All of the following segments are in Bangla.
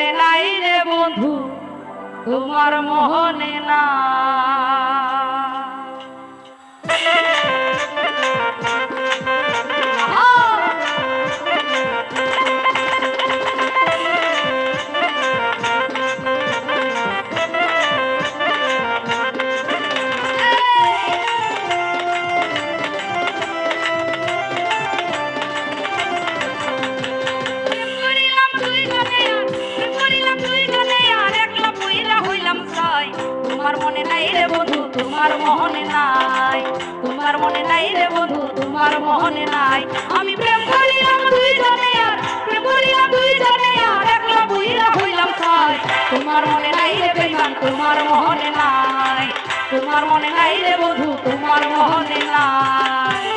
মনে নাই রে বন্ধু তোমার মোহনে না তোমার মনে নাই রে বন্ধু তোমার মোহনে নাই তোমার মনে নাই রে বন্ধু তোমার মোহনে নাই আমি প্রেম করিলাম দুইজনে আর প্রেম করিলাম দুইজনে আর একলা বুইরা হইলাম ছাই তোমার মনে নাই রে বেঈমান তোমার মোহনে নাই তোমার মনে নাই রে বন্ধু তোমার মোহনে নাই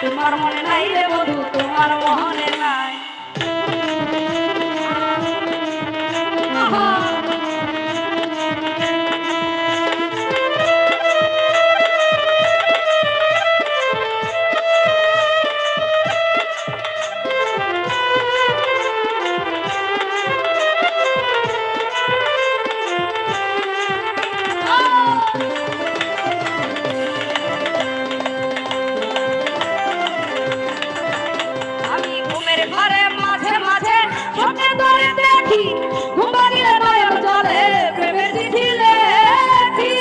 তোমার মনে নাই রে বন্ধু তোমার মোহনে নাই ঘরে মাঝে মাঝে স্বপ্নে ধরে দেখি ঘুমানিলে নয়ন জলে প্রেমের চিঠি লেখি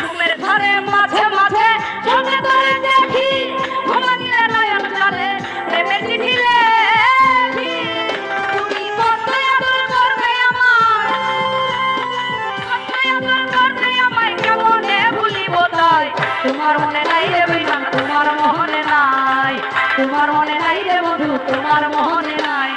ঘুমের ঘরে মাঝে মাঝে স্বপ্নে ধরে দেখি ঘুমানিলে নয়ন জলে প্রেমের চিঠি লেখি তুমি কত আদর করবে আমার তোমার মনে নাই রে বেঈমান তোমার মোহনে নাই তোমার মনে নাই রে বন্ধু তোমার মোহনে নাই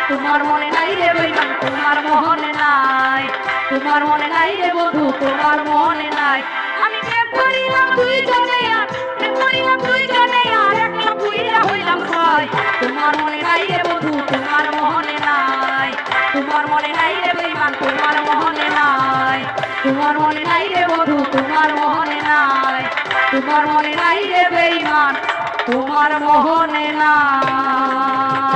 তোমার মনে নাই রে বেঈমান তোমার মোহনে নাই তোমার মনে নাই রে বন্ধু তোমার মোহনে নাই আমি প্রেম করিলাম দুইজনে আর প্রেম করিলাম দুইজনে আর একলা বুইরা হইলাম ছাই তোমার মনে নাই রে বন্ধু তোমার মোহনে নাই তোমার মনে নাই রে বেঈমান তোমার মোহনে নাই তোমার মনে নাই রে বন্ধু তোমার মোহনে নাই তোমার মনে নাই রে বেঈমান তোমার মোহনে নাই।